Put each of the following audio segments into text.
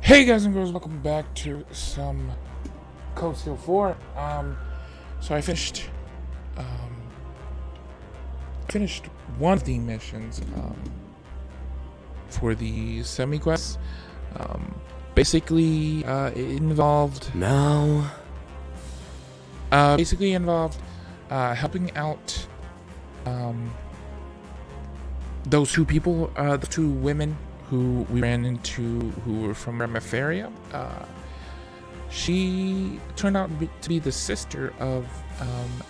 Hey guys and girls, welcome back to some Cold Steel 4. So I finished one of the missions for the semi-quest. Basically, it involved No. helping out those two people, the two women who we ran into who were from Remifaria. She turned out to be the sister of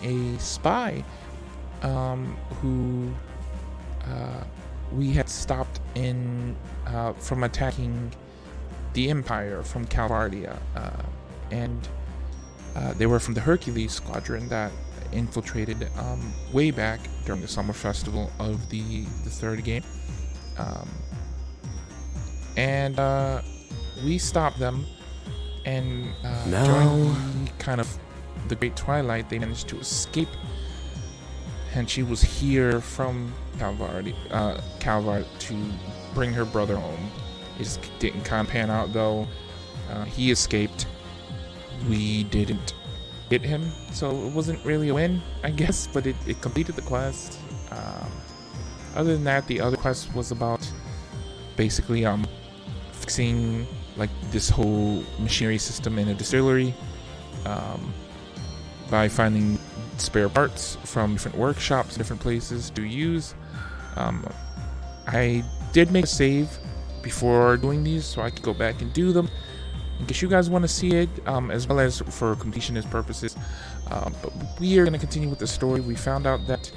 a spy who we had stopped in from attacking the Empire from Calvardia, and they were from the Hercules Squadron that infiltrated way back during the summer festival of the third game. And we stopped them, and during the Great Twilight, they managed to escape. And she was here from Calvar to bring her brother home. It didn't kind of pan out though. He escaped. We didn't get him, so it wasn't really a win, I guess. But it completed the quest. Other than that, the other quest was about basically fixing like this whole machinery system in a distillery by finding spare parts from different workshops, different places to use. I did make a save before doing these so I could go back and do them in case you guys want to see it, as well as for completionist purposes. But we are going to continue with the story. We found out that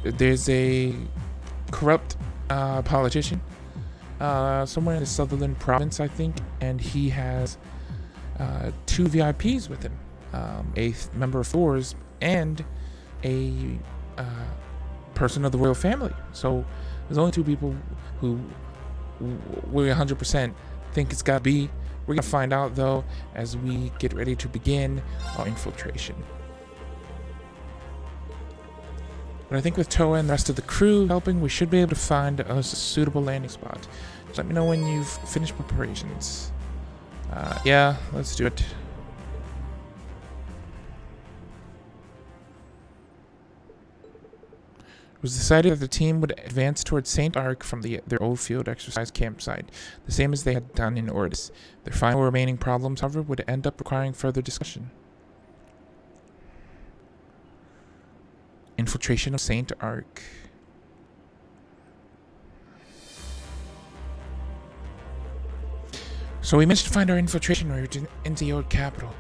there's a corrupt politician somewhere in the Sutherland province, I think, and he has two VIPs with him, a member of Thor's and a person of the royal family. So there's only two people who we 100% think it's gotta be. We're gonna find out though as we get ready to begin our infiltration. But I think with Toa and the rest of the crew helping, we should be able to find us a suitable landing spot. Just let me know when you've finished preparations. Yeah, let's do it. It was decided that the team would advance towards St. Ark from their old field exercise campsite, the same as they had done in Ordis. Their final remaining problems, however, would end up requiring further discussion. Infiltration of St. Ark. So we managed to find our infiltration route into the old capital.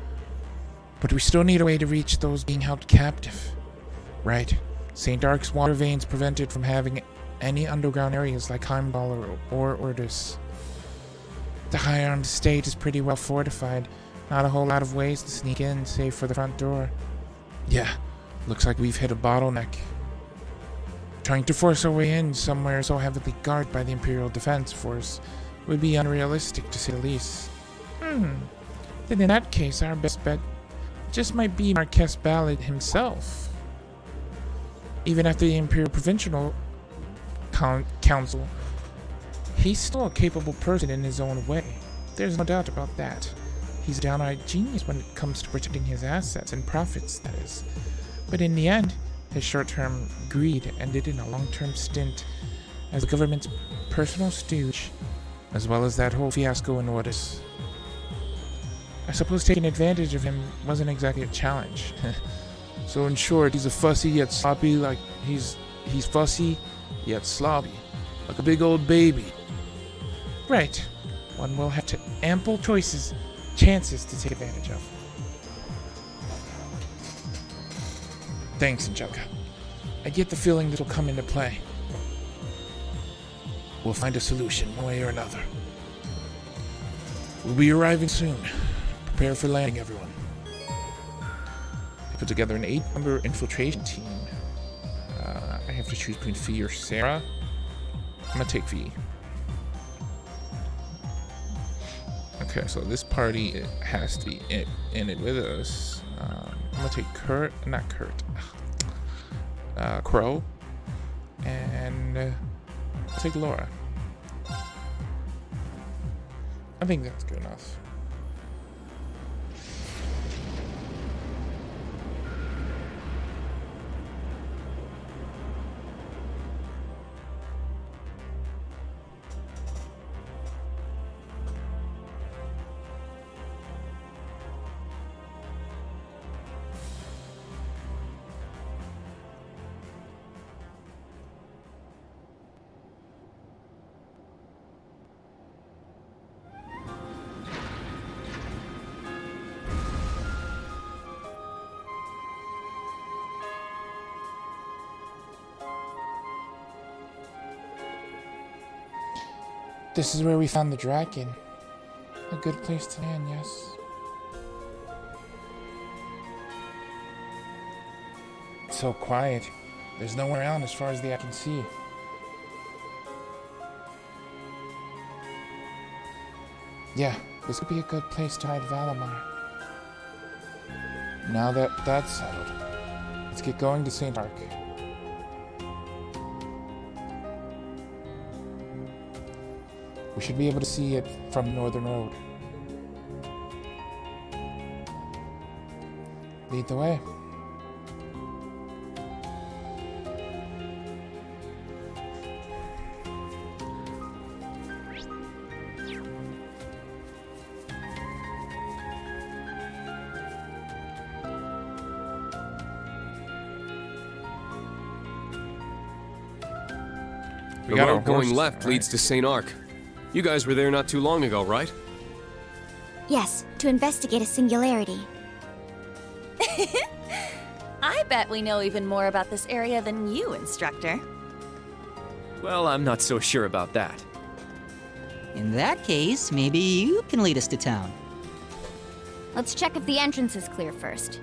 But we still need a way to reach those being held captive. Right. St. Ark's water veins prevented from having any underground areas like Heimdall or Ordis. The high-armed estate is pretty well fortified. Not a whole lot of ways to sneak in, save for the front door. Yeah. Looks like we've hit a bottleneck. Trying to force our way in somewhere so heavily guarded by the Imperial Defense Force would be unrealistic, to say the least. Then in that case, our best bet just might be Marquess Ballard himself. Even after the Imperial Provincial Council, he's still a capable person in his own way. There's no doubt about that. He's a downright genius when it comes to protecting his assets and profits, that is. But in the end, his short-term greed ended in a long-term stint as the government's personal stooge, as well as that whole fiasco in Ordis. I suppose taking advantage of him wasn't exactly a challenge. So in short, he's a fussy yet sloppy, like he's fussy yet sloppy, like a big old baby. Right. One will have ample chances to take advantage of. Thanks, Angelica. I get the feeling this will come into play. We'll find a solution one way or another. We'll be arriving soon. Prepare for landing, everyone. They put together an 8-member infiltration team. I have to choose between Fee or Sarah. I'm gonna take Fee. Okay, so this party has to be in it with us. I'm gonna take Crow, and take Laura. I think that's good enough. This is where we found the dragon. A good place to land, yes. It's so quiet. There's no one around as far as the eye can see. Yeah, this could be a good place to hide Valimar. Now that that's settled, let's get going to St. Ark. We should be able to see it from Northern Road. Lead the way. The road going left leads to St. Ark. You guys were there not too long ago, right? Yes, to investigate a singularity. I bet we know even more about this area than you, Instructor. Well, I'm not so sure about that. In that case, maybe you can lead us to town. Let's check if the entrance is clear first.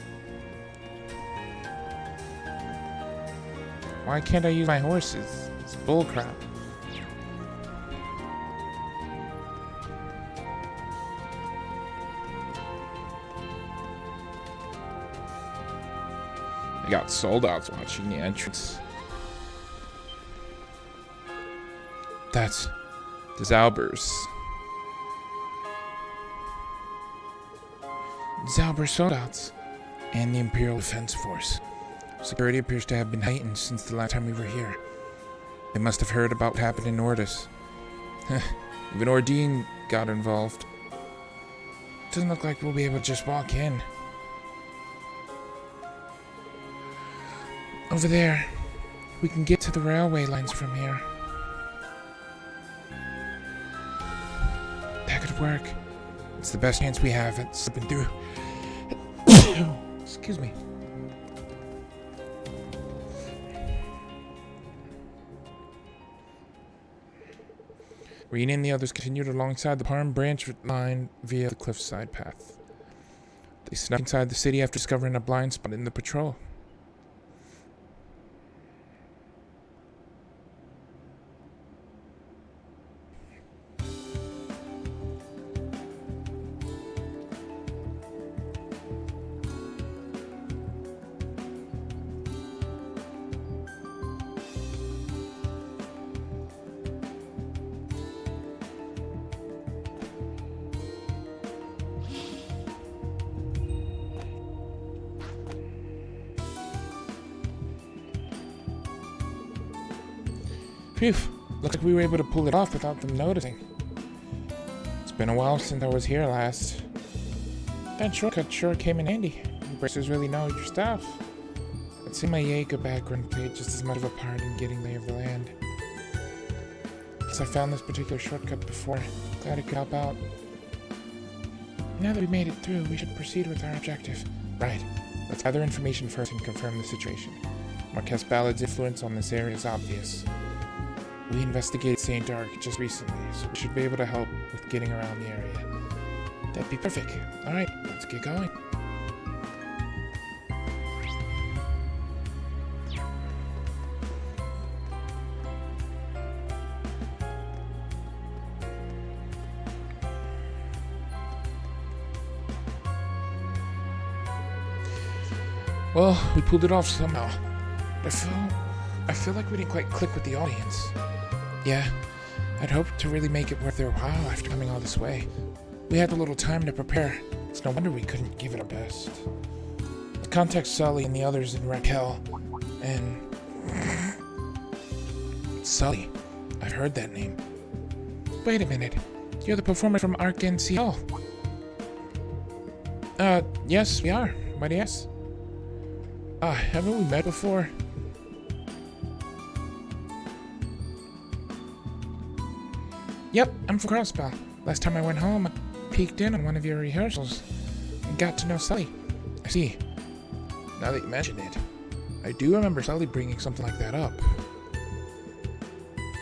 Why can't I use my horses? It's bullcrap. I got sold-outs watching the entrance. That's the Zalbers. Zalber sold-outs and the Imperial Defense Force. Security appears to have been heightened since the last time we were here. They must have heard about what happened in Nordis. Even Ordine got involved. Doesn't look like we'll be able to just walk in. Over there. We can get to the railway lines from here. That could work. It's the best chance we have at slipping through. Excuse me. Rena and the others continued alongside the Parm branch line via the cliffside path. They snuck inside the city after discovering a blind spot in the patrol. Phew, looks like we were able to pull it off without them noticing. It's been a while since I was here last. That shortcut sure came in handy. You bracers really know your stuff. I'd say my Jaeger background played just as much of a part in getting lay of the land. Guess I found this particular shortcut before. Glad I could help out. Now that we made it through, we should proceed with our objective. Right. Let's gather information first and confirm the situation. Marquess Ballad's influence on this area is obvious. We investigated St. Ark just recently, so we should be able to help with getting around the area. That'd be perfect. Alright, let's get going. Well, we pulled it off somehow. I feel like we didn't quite click with the audience. Yeah, I'd hoped to really make it worth their while after coming all this way. We had a little time to prepare. It's no wonder we couldn't give it our best. I'll contact Sully and the others in Raquel, and... Sully. I've heard that name. Wait a minute. You're the performer from Arc NCL. Yes, we are. Why, yes. Haven't we met before? Yep, I'm from Crossbell. Last time I went home, I peeked in on one of your rehearsals and got to know Sully. I see. Now that you mention it, I do remember Sully bringing something like that up.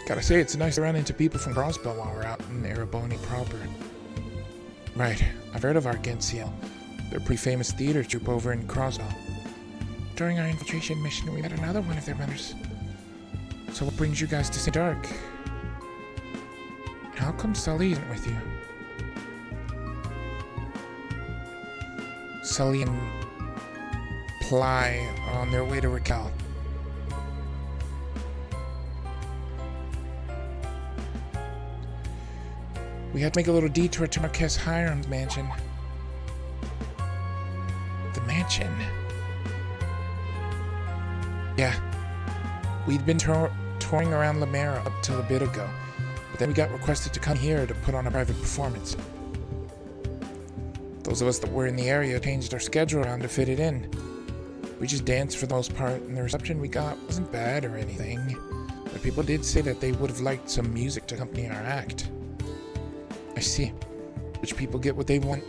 Gotta say, it's nice to run into people from Crossbell while we're out in Ereboni proper. Right, I've heard of Arc NCL. They're a pretty famous theater troupe over in Crossbell. During our infiltration mission, we met another one of their members. So what brings you guys to St. Arc? How come Sully isn't with you? Sully and Ply are on their way to Raquel. We had to make a little detour to Marquez Hiram's mansion. The mansion? Yeah. We'd been touring around Lamera up till a bit ago, but then we got requested to come here to put on a private performance. Those of us that were in the area changed our schedule around to fit it in. We just danced for the most part, and the reception we got wasn't bad or anything, but people did say that they would have liked some music to accompany our act. I see. Which people get what they want.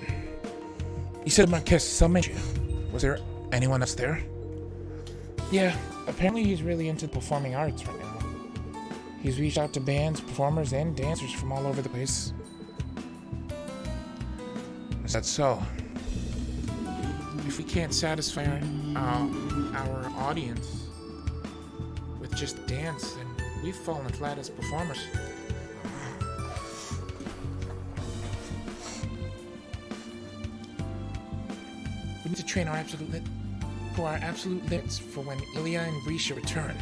You said Marquez summoned you. Was there anyone else there? Yeah, apparently he's really into performing arts right now. He's reached out to bands, performers, and dancers from all over the place. Is that so? If we can't satisfy our audience with just dance, then we've fallen flat as performers. We need to train our absolute limits for when Ilya and Grisha return.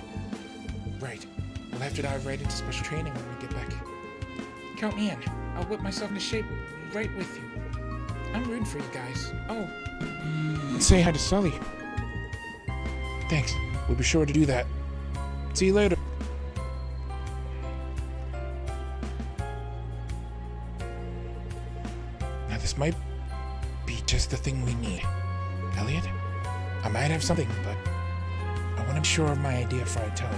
Right. We'll have to dive right into special training when we get back. Count me in. I'll whip myself into shape right with you. I'm rooting for you guys. Oh, and say hi to Sully. Thanks. We'll be sure to do that. See you later. Now this might be just the thing we need. Elliot? I might have something, but I want to be sure of my idea before I tell you.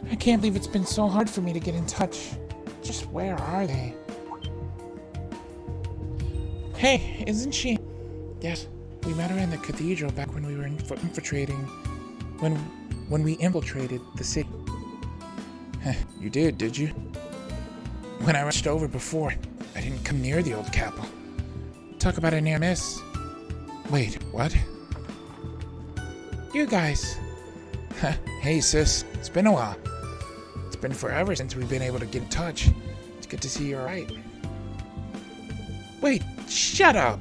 I can't believe it's been so hard for me to get in touch. Just where are they? Hey, isn't she? Yes, we met her in the cathedral back when we were infiltrating. When we infiltrated the city. You did you? When I rushed over before, I didn't come near the old capital. Talk about a near miss. Wait, what? You guys. Hey sis, it's been a while. It's been forever since we've been able to get in touch. It's good to see you're right. Wait, shut up!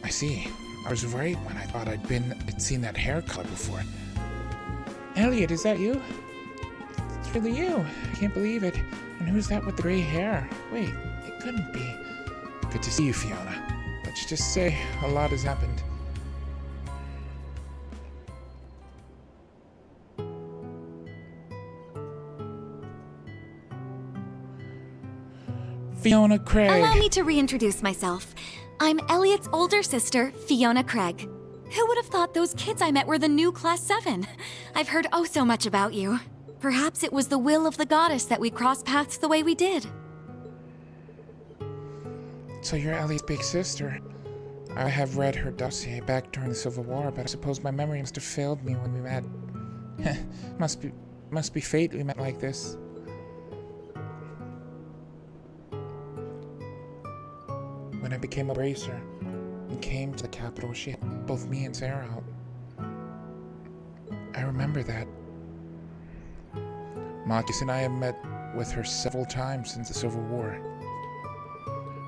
I see. I was right when I thought I'd seen that haircut before. Elliot, is that you? It's really you. I can't believe it. And who's that with the gray hair? Wait, it couldn't be. Good to see you, Fiona. Let's just say a lot has happened. Fiona Craig. Allow me to reintroduce myself. I'm Elliot's older sister, Fiona Craig. Who would have thought those kids I met were the new Class 7? I've heard oh so much about you. Perhaps it was the will of the goddess that we crossed paths the way we did. So you're Ellie's big sister. I have read her dossier back during the Civil War, but I suppose my memory must have failed me when we met. must be fate we met like this. When I became a bracer and came to the capital, she had both me and Sarah out. I remember that. Marcus and I have met with her several times since the Civil War.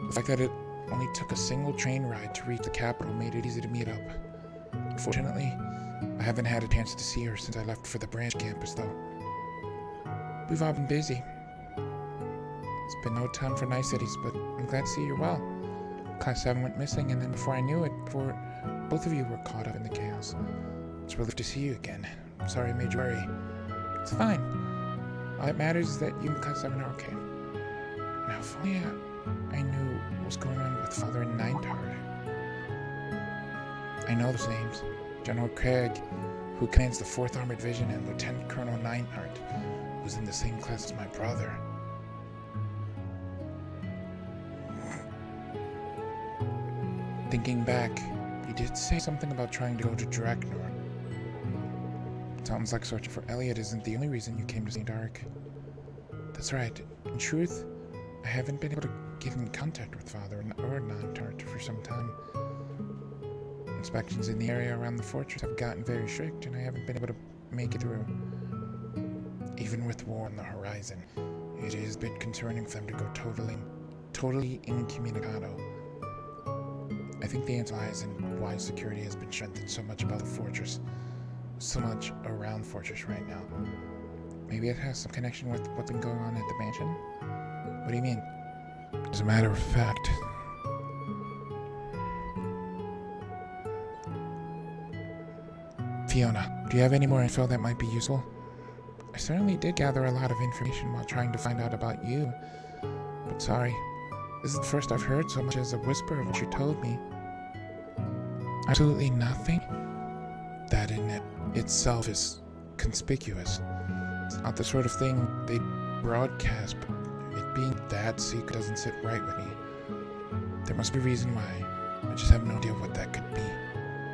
The fact that it only took a single train ride to reach the capital made it easy to meet up. Unfortunately, I haven't had a chance to see her since I left for the branch campus, though. We've all been busy. It's been no time for nice cities, but I'm glad to see you're well. Class 7 went missing, and then before I knew it, both of you were caught up in the chaos. It's a relief to see you again. I'm sorry I made you worry. It's fine. All that matters is that you and Class 7 are okay. Now, if only I knew what was going on with Father and Ninetard. I know those names. General Craig, who commands the 4th Armored Division, and Lieutenant Colonel Ninehart, who's in the same class as my brother. Thinking back, you did say something about trying to go to Draknor. Sounds like searching for Elliot isn't the only reason you came to St. Ark. That's right. In truth, I haven't been able to get in contact with Father or Ninetart for some time. Inspections in the area around the fortress have gotten very strict, and I haven't been able to make it through. Even with war on the horizon, it is a bit concerning for them to go totally incommunicado. I think the answer lies in why security has been strengthened so much about the fortress, so much around Fortress right now. Maybe it has some connection with what's been going on at the mansion? What do you mean? As a matter of fact, Fiona, do you have any more info that might be useful? I certainly did gather a lot of information while trying to find out about you, but sorry, this is the first I've heard so much as a whisper of what you told me. Absolutely nothing? That in it itself is conspicuous. It's not the sort of thing they'd broadcast, but it being that secret doesn't sit right with me. There must be a reason why. I just have no idea what that could be.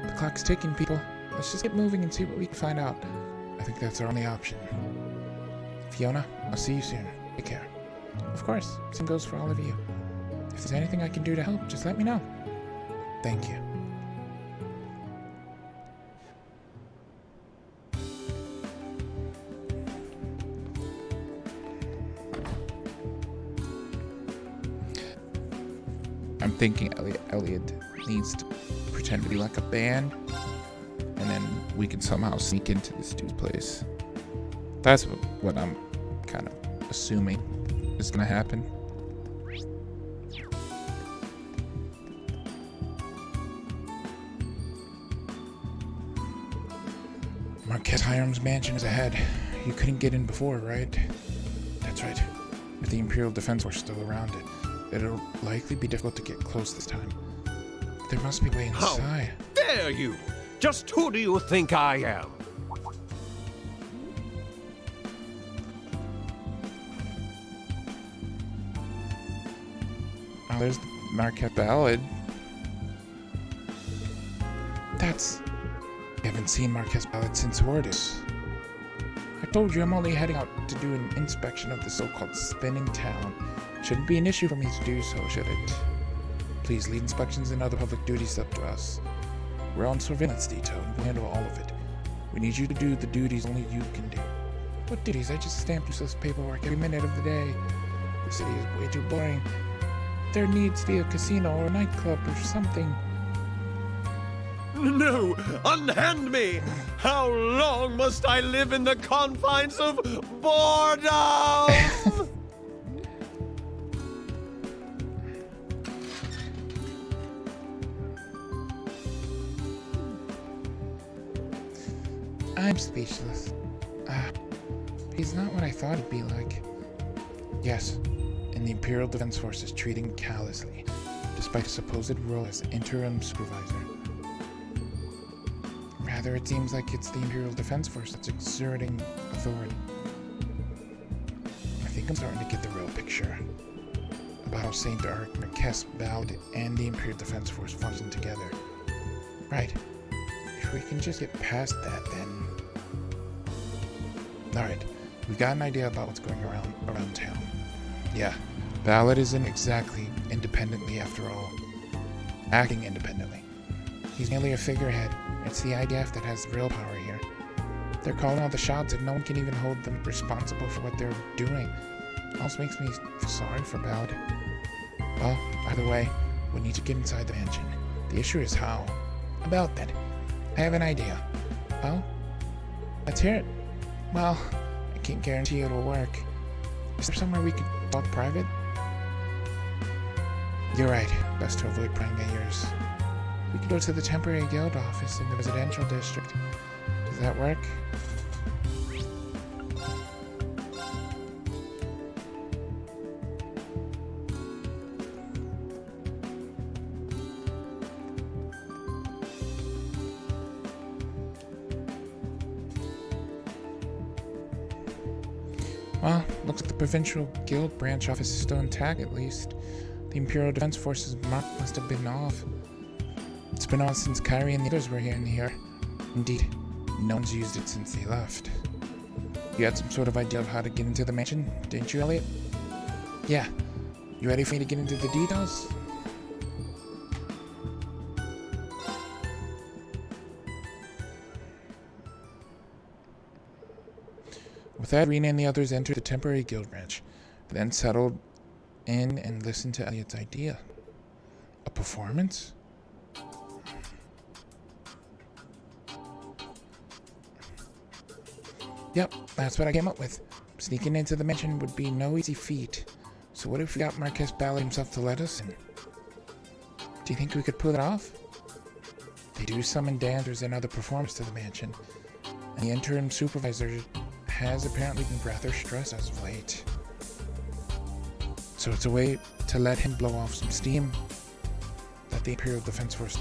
The clock's ticking, people. Let's just get moving and see what we can find out. I think that's our only option. Fiona, I'll see you soon. Take care. Of course, same goes for all of you. If there's anything I can do to help, just let me know. Thank you. I'm thinking Elliot needs to pretend to be like a band, and then we can somehow sneak into this dude's place. That's what I'm kind of assuming is gonna happen. Marquette Hiram's mansion is ahead. You couldn't get in before, right? That's right. With the Imperial Defense Force still around it, it'll likely be difficult to get close this time. There must be a way inside. How dare you! Just who do you think I am? Oh, there's the Marquette Ballad. I haven't seen Marquette's Ballad since Ordis. I told you I'm only heading out to do an inspection of the so-called spinning town. Shouldn't be an issue for me to do so, should it? Please leave inspections and other public duties up to us. We're on surveillance detail and we'll handle all of it. We need you to do the duties only you can do. What duties? I just stamp useless paperwork every minute of the day. The city is way too boring. There needs to be a casino or a nightclub or something. No! Unhand me! How long must I live in the confines of boredom? I'm speechless. He's not what I thought he'd be like. Yes, and the Imperial Defense Force is treating him callously, despite his supposed role as interim supervisor. Rather, it seems like it's the Imperial Defense Force that's exerting authority. I think I'm starting to get the real picture about how St. Ark, Marquette's Ballad, and the Imperial Defense Force function together. Right. If we can just get past that, then... Alright, we've got an idea about what's going around town. Yeah, Ballad isn't exactly independently after all. Acting independently. He's merely a figurehead. It's the IDF that has the real power here. They're calling all the shots and no one can even hold them responsible for what they're doing. Almost makes me feel sorry for Ballad. Well, either way, we need to get inside the mansion. The issue is how. About that, I have an idea. Well, let's hear it. Well, I can't guarantee it'll work. Is there somewhere we could talk private? You're right. Best to avoid prying ears. We could go to the temporary guild office in the residential district. Does that work? Well, looks like the provincial guild branch office is still intact, at least. The Imperial Defense Forces mark must have been off. It's been on since Kyrie and the others were in here. Indeed, no one's used it since they left. You had some sort of idea of how to get into the mansion, didn't you, Elliot? Yeah. You ready for me to get into the details? With that, Rena and the others entered the temporary guild branch, then settled in and listened to Elliot's idea. A performance? Yep, that's what I came up with. Sneaking into the mansion would be no easy feat. So what if we got Marquess Ballard himself to let us in? Do you think we could pull it off? They do summon dancers and other performers to the mansion, and the interim supervisor has apparently been rather stressed as of late. So it's a way to let him blow off some steam that the Imperial Defense Force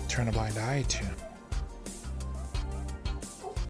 turn a blind eye to.